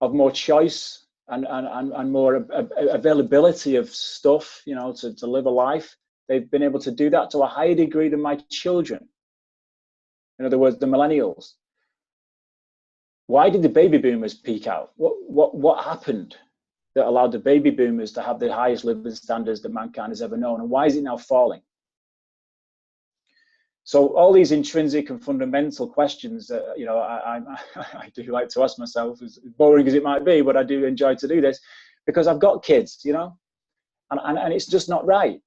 of more choice and more availability of stuff, to live a life. They've been able to do that to a higher degree than my children. In other words, the millennials. Why did the baby boomers peak out? What happened that allowed the baby boomers to have the highest living standards that mankind has ever known? And why is it now falling? So all these intrinsic and fundamental questions that, I do like to ask myself, as boring as it might be, but I do enjoy to do this because I've got kids, and it's just not right.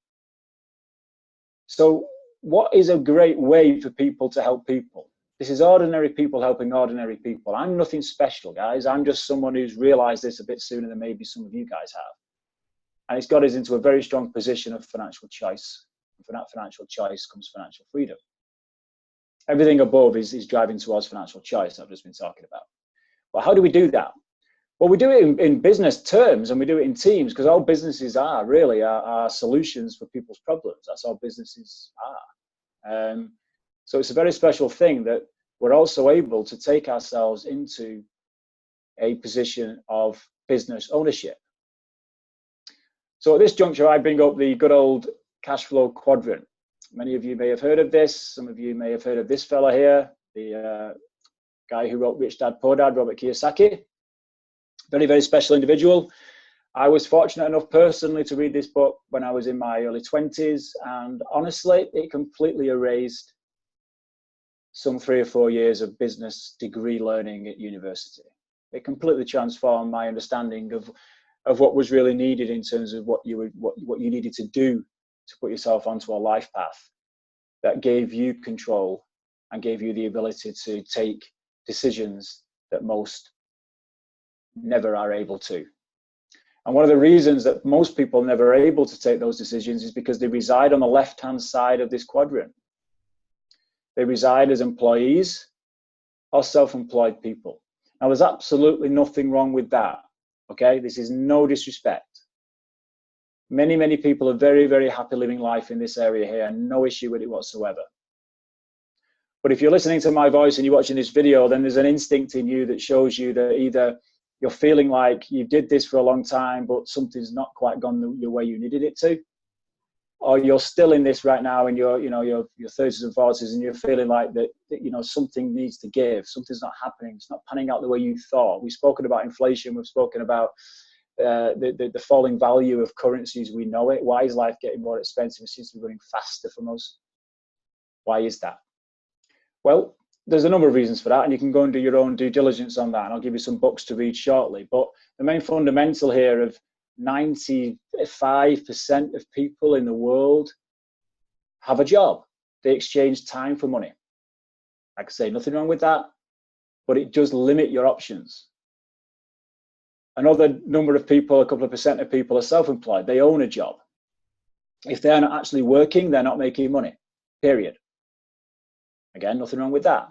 So what is a great way for people to help people? This is ordinary people helping ordinary people. I'm nothing special, guys. I'm just someone who's realized this a bit sooner than maybe some of you guys have. And it's got us into a very strong position of financial choice. And from that financial choice comes financial freedom. Everything above is driving towards financial choice I've just been talking about. But how do we do that? Well, we do it in business terms, and we do it in teams, because all businesses are really are solutions for people's problems. That's all businesses are. So it's a very special thing that we're also able to take ourselves into a position of business ownership. So at this juncture, I bring up the good old Cashflow Quadrant. Many of you may have heard of this. Some of you may have heard of this fella here, the guy who wrote Rich Dad Poor Dad, Robert Kiyosaki. Very, very special individual. I was fortunate enough personally to read this book when I was in my early 20s, and honestly, it completely erased some 3 or 4 years of business degree learning at university. It completely transformed my understanding of what was really needed in terms of what you needed to do to put yourself onto a life path that gave you control and gave you the ability to take decisions that most never are able to. And one of the reasons that most people never are able to take those decisions is because they reside on the left-hand side of this quadrant. They reside as employees or self-employed people. Now, there's absolutely nothing wrong with that, okay? This is no disrespect. Many people are very, very happy living life in this area here, and no issue with it whatsoever. But if you're listening to my voice and you're watching this video, then there's an instinct in you that shows you that either you're feeling like you did this for a long time, but something's not quite gone the way you needed it to, or you're still in this right now in your 30s and 40s, and you're feeling like that something needs to give, something's not happening, it's not panning out the way you thought. We've spoken about inflation, we've spoken about the falling value of currencies. We know it. Why is life getting more expensive? It seems to be running faster from us. Why is that? Well, there's a number of reasons for that, and you can go and do your own due diligence on that, and I'll give you some books to read shortly. But the main fundamental here of 95% of people in the world have a job. They exchange time for money. Like I say, nothing wrong with that, but it does limit your options. Another number of people, a couple of percent of people, are self-employed. They own a job. If they're not actually working, they're not making money, period. Again, nothing wrong with that.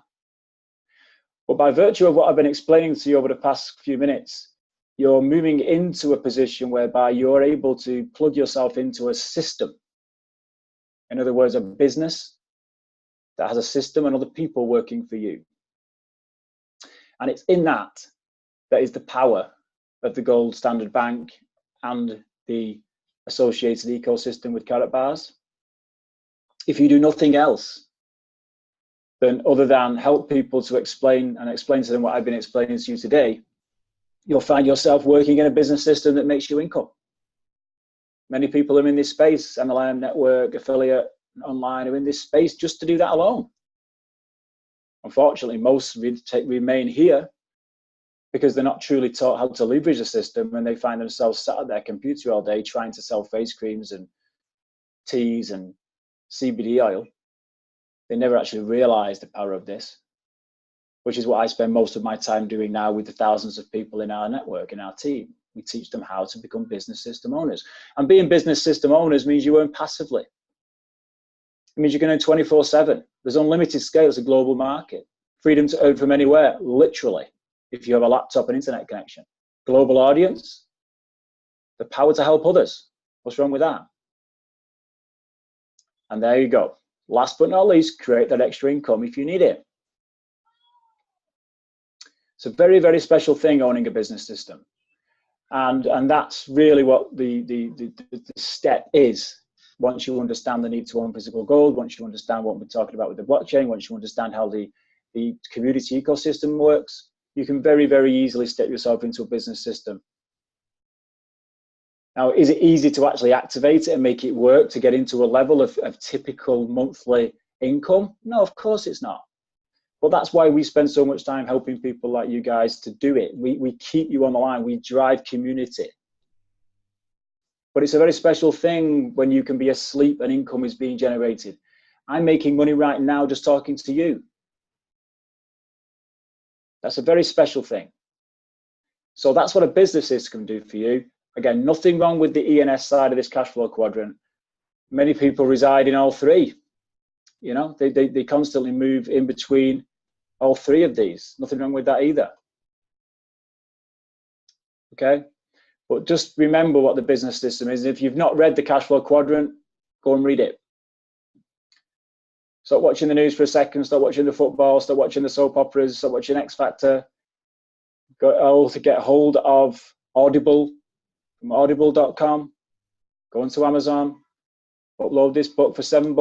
But by virtue of what I've been explaining to you over the past few minutes, you're moving into a position whereby you're able to plug yourself into a system. In other words, a business that has a system and other people working for you. And it's in that is the power of the gold standard bank and the associated ecosystem with Karatbars. If you do nothing else, then other than help people to explain to them what I've been explaining to you today, you'll find yourself working in a business system that makes you income. Many people are in this space, MLM, network, affiliate, online, are in this space just to do that alone. Unfortunately, most remain here because they're not truly taught how to leverage the system, and they find themselves sat at their computer all day trying to sell face creams and teas and CBD oil. They never actually realize the power of this, which is what I spend most of my time doing now with the thousands of people in our network, in our team. We teach them how to become business system owners. And being business system owners means you earn passively. It means you can earn 24/7. There's unlimited scale. It's a global market. Freedom to earn from anywhere, literally, if you have a laptop and internet connection. Global audience. The power to help others. What's wrong with that? And there you go. Last but not least, create that extra income if you need it. It's a very, very special thing, owning a business system. And that's really what the step is. Once you understand the need to own physical gold, once you understand what we're talking about with the blockchain, once you understand how the community ecosystem works, you can very, very easily step yourself into a business system. Now, is it easy to actually activate it and make it work to get into a level of typical monthly income? No, of course it's not. But that's why we spend so much time helping people like you guys to do it. We keep you on the line. We drive community. But it's a very special thing when you can be asleep and income is being generated. I'm making money right now just talking to you. That's a very special thing. So that's what a business system can do for you. Again, nothing wrong with the ENS side of this cash flow quadrant. Many people reside in all three. You know, they constantly move in between all three of these. Nothing wrong with that either. Okay, but just remember what the business system is. If you've not read the cash flow quadrant, go and read it. Stop watching the news for a second. Stop watching the football. Stop watching the soap operas. Stop watching X Factor. Go to get hold of Audible from audible.com. Go into Amazon. Upload this book for $7.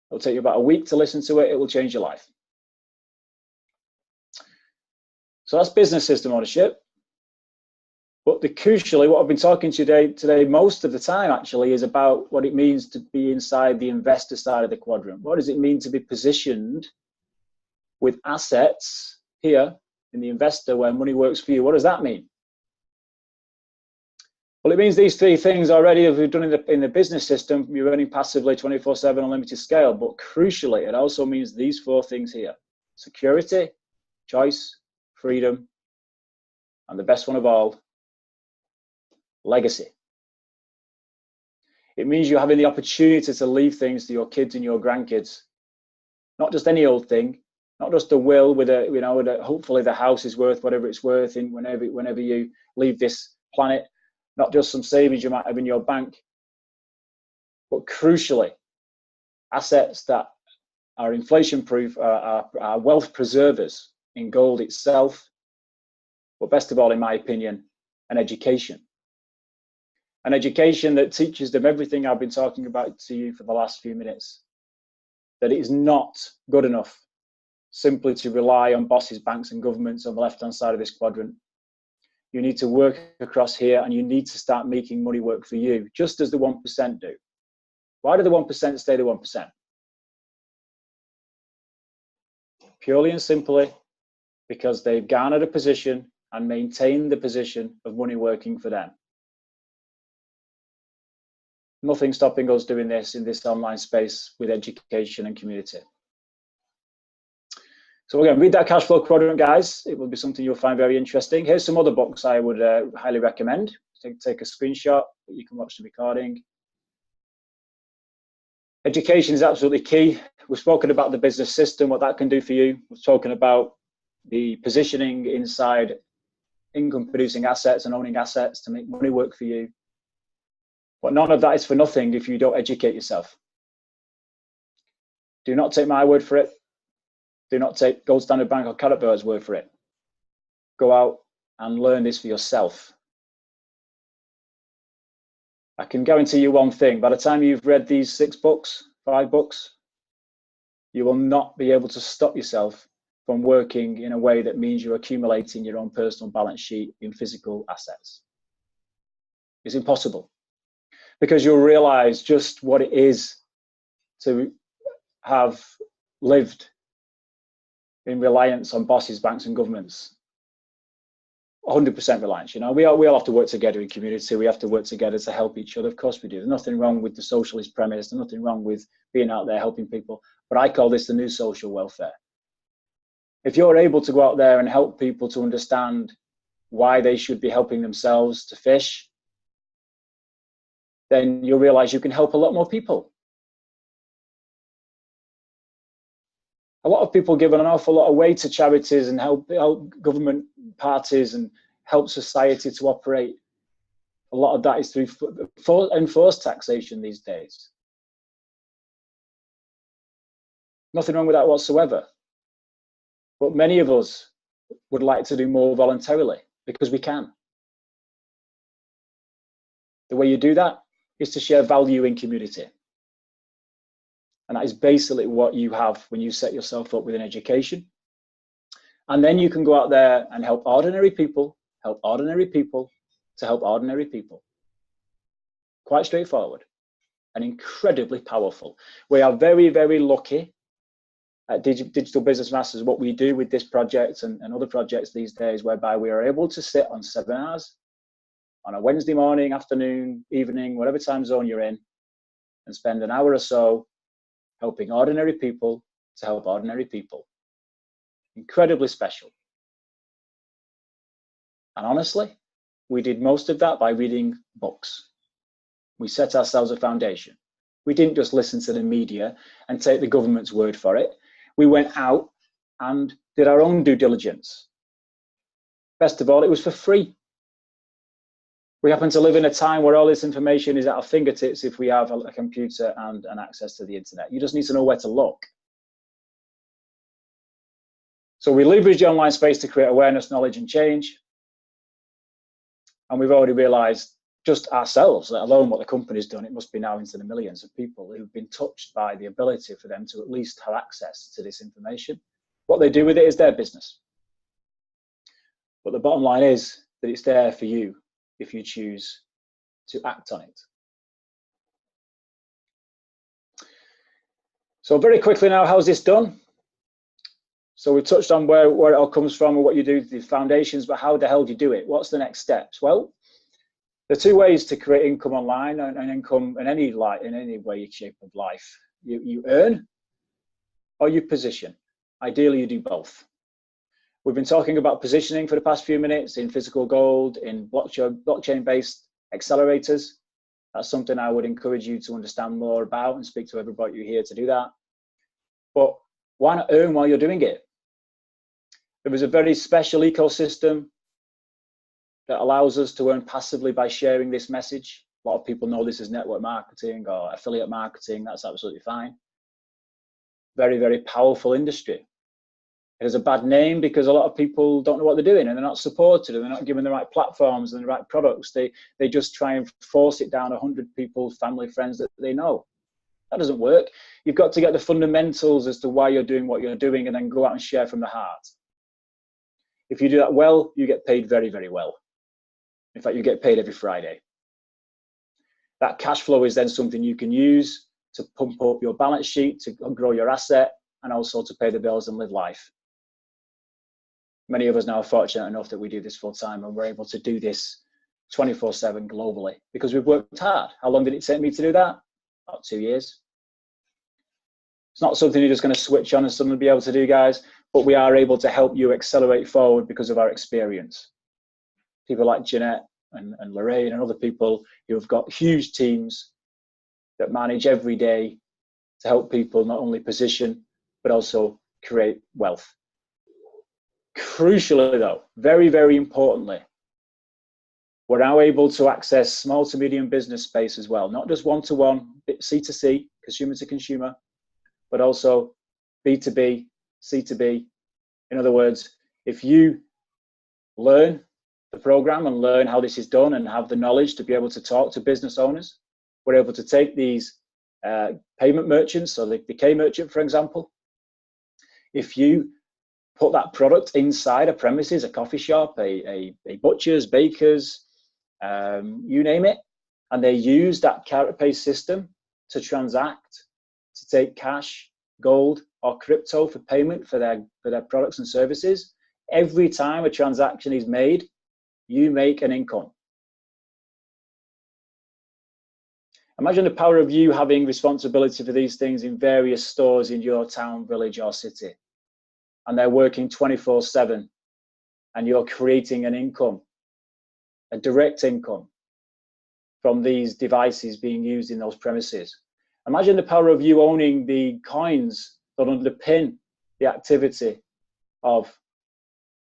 It'll take you about a week to listen to it. It will change your life. So that's business system ownership. But crucially, what I've been talking to you today most of the time actually is about what it means to be inside the investor side of the quadrant. What does it mean to be positioned with assets here in the investor where money works for you? What does that mean? Well, it means these three things already have been done in the business system. You're earning passively 24/7 on limited scale. But crucially, it also means these four things here: security, choice, freedom, and the best one of all, legacy. It means you're having the opportunity to leave things to your kids and your grandkids. Not just any old thing, not just a will with hopefully the house is worth whatever it's worth in whenever you leave this planet. Not just some savings you might have in your bank, but crucially, assets that are inflation proof, are wealth preservers in gold itself, but best of all, in my opinion, an education. An education that teaches them everything I've been talking about to you for the last few minutes. That it is not good enough simply to rely on bosses, banks, and governments on the left-hand side of this quadrant. You need to work across here, and you need to start making money work for you, just as the 1% do. Why do the 1% stay the 1%? Purely and simply because they've garnered a position and maintained the position of money working for them. Nothing stopping us doing this in this online space with education and community. So again, read that Cashflow Quadrant, guys. It will be something you'll find very interesting. Here's some other books I would highly recommend. Take a screenshot, you can watch the recording. Education is absolutely key. We've spoken about the business system, what that can do for you. We've spoken about the positioning inside income producing assets and owning assets to make money work for you. But none of that is for nothing if you don't educate yourself. Do not take my word for it. Do not take Gold Standard Bank or Karatbars' word for it. Go out and learn this for yourself. I can guarantee you one thing, by the time you've read these 6 books, 5 books, you will not be able to stop yourself from working in a way that means you're accumulating your own personal balance sheet in physical assets. It's impossible, because you'll realize just what it is to have lived in reliance on bosses, banks, and governments. 100% reliance. You know, we all have to work together in community. We have to work together to help each other. Of course we do. There's nothing wrong with the socialist premise. There's nothing wrong with being out there helping people. But I call this the new social welfare. If you're able to go out there and help people to understand why they should be helping themselves to fish, then you'll realize you can help a lot more people. A lot of people give an awful lot away to charities and help government parties and help society to operate. A lot of that is through enforced taxation these days. Nothing wrong with that whatsoever. But many of us would like to do more voluntarily because we can. The way you do that is to share value in community. And that is basically what you have when you set yourself up with an education. And then you can go out there and help ordinary people to help ordinary people. Quite straightforward and incredibly powerful. We are very, very lucky at Digital Business Masters, what we do with this project and other projects these days, whereby we are able to sit on seminars on a Wednesday morning, afternoon, evening, whatever time zone you're in, and spend an hour or so helping ordinary people to help ordinary people. Incredibly special. And honestly, we did most of that by reading books. We set ourselves a foundation. We didn't just listen to the media and take the government's word for it. We went out and did our own due diligence. Best of all, it was for free. We happen to live in a time where all this information is at our fingertips if we have a computer and access to the internet. You just need to know where to look. So we leverage the online space to create awareness, knowledge, and change. And we've already realized just ourselves, let alone what the company's done, it must be now into the millions of people who've been touched by the ability for them to at least have access to this information. What they do with it is their business. But the bottom line is that it's there for you if you choose to act on it. So very quickly now, how's this done? So we touched on where it all comes from and what you do, the foundations, but how the hell do you do it? What's the next steps? Well, there are 2 ways to create income online and income in any way, shape of life. You earn or you position. Ideally, you do both. We've been talking about positioning for the past few minutes in physical gold, in blockchain-based accelerators. That's something I would encourage you to understand more about and speak to everybody you here to do that. But why not earn while you're doing it? There is a very special ecosystem that allows us to earn passively by sharing this message. A lot of people know this as network marketing or affiliate marketing. That's absolutely fine. very, very powerful industry. It has a bad name because a lot of people don't know what they're doing and they're not supported and they're not given the right platforms and the right products. They just try and force it down 100 people, family, friends that they know. That doesn't work. You've got to get the fundamentals as to why you're doing what you're doing and then go out and share from the heart. If you do that well, you get paid very, very well. In fact, you get paid every Friday. That cash flow is then something you can use to pump up your balance sheet, to grow your asset, and also to pay the bills and live life. Many of us now are fortunate enough that we do this full time and we're able to do this 24/7 globally because we've worked hard. How long did it take me to do that? About 2 years. It's not something you're just going to switch on and suddenly be able to do, guys, but we are able to help you accelerate forward because of our experience. People like Jeanette and Lorraine and other people who have got huge teams that manage every day to help people not only position, but also create wealth. Crucially though, very, very importantly, we're now able to access small to medium business space as well, not just one-to-one, C2C, consumer to consumer, but also B2B, C2B. In other words, if you learn the program and learn how this is done and have the knowledge to be able to talk to business owners, we're able to take these payment merchants, so the K merchant, for example. If you put that product inside a premises, a coffee shop, a butcher's, baker's, you name it, and they use that Karatbars system to transact, to take cash, gold, or crypto for payment for their products and services, every time a transaction is made, you make an income. Imagine the power of you having responsibility for these things in various stores in your town, village, or city. And they're working 24/7, and you're creating an income, a direct income from these devices being used in those premises. Imagine the power of you owning the coins that underpin the activity of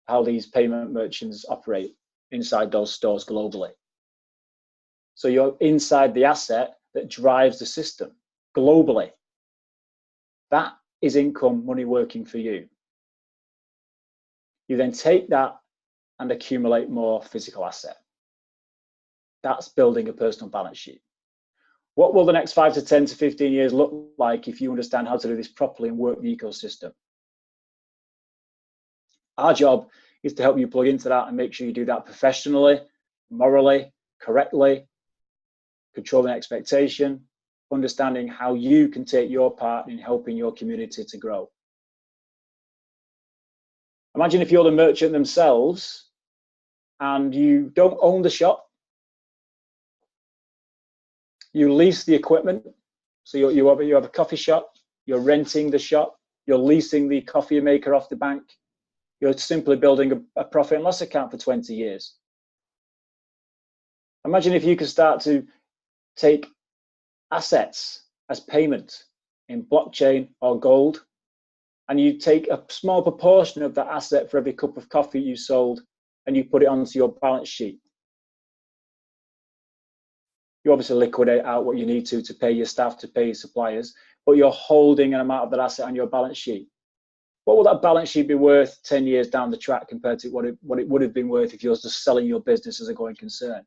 how these payment merchants operate inside those stores globally. So you're inside the asset that drives the system globally. That is income, money working for you. You then take that and accumulate more physical asset. That's building a personal balance sheet. What will the next 5 to 10 to 15 years look like if you understand how to do this properly and work the ecosystem? Our job is to help you plug into that and make sure you do that professionally, morally, correctly, controlling expectation, understanding how you can take your part in helping your community to grow. Imagine if you're the merchant themselves and you don't own the shop. You lease the equipment. So you have a coffee shop, you're renting the shop, you're leasing the coffee maker off the bank. You're simply building a profit and loss account for 20 years. Imagine if you could start to take assets as payment in blockchain or gold, and you take a small proportion of that asset for every cup of coffee you sold and you put it onto your balance sheet. You obviously liquidate out what you need to pay your staff, to pay your suppliers, but you're holding an amount of that asset on your balance sheet. What will that balance sheet be worth 10 years down the track compared to what it would have been worth if you were just selling your business as a going concern?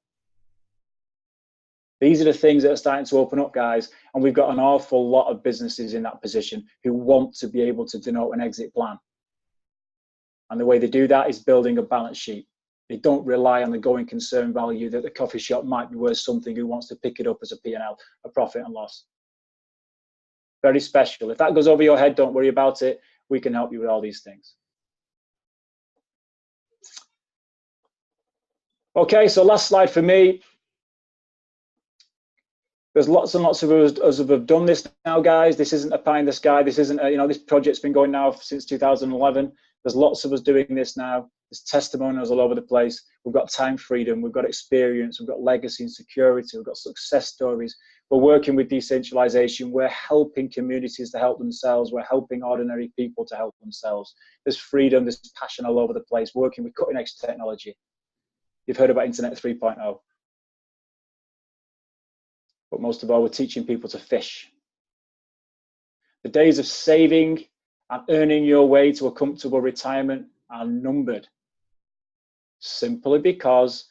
These are the things that are starting to open up, guys, and we've got an awful lot of businesses in that position who want to be able to denote an exit plan. And the way they do that is building a balance sheet. They don't rely on the going concern value that the coffee shop might be worth something who wants to pick it up as a P&L, a profit and loss. Very special. If that goes over your head, don't worry about it. We can help you with all these things. Okay, so last slide for me. There's lots and lots of us who have done this now, guys. This isn't a pie in the sky. This isn't, this project's been going now since 2011. There's lots of us doing this now. There's testimonials all over the place. We've got time freedom. We've got experience. We've got legacy and security. We've got success stories. We're working with decentralization. We're helping communities to help themselves. We're helping ordinary people to help themselves. There's freedom. There's passion all over the place, working with cutting edge technology. You've heard about Internet 3.0. But most of all, we're teaching people to fish. The days of saving and earning your way to a comfortable retirement are numbered, simply because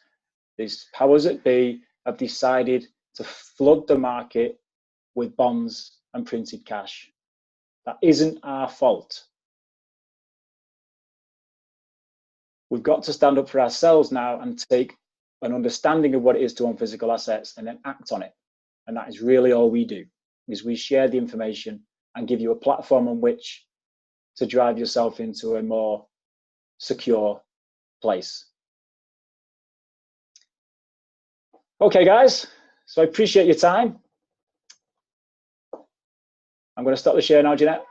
these powers that be have decided to flood the market with bonds and printed cash. That isn't our fault. We've got to stand up for ourselves now and take an understanding of what it is to own physical assets and then act on it. And that is really all we do, is we share the information and give you a platform on which to drive yourself into a more secure place. Okay, guys, so I appreciate your time. I'm going to stop the share now, Jeanette.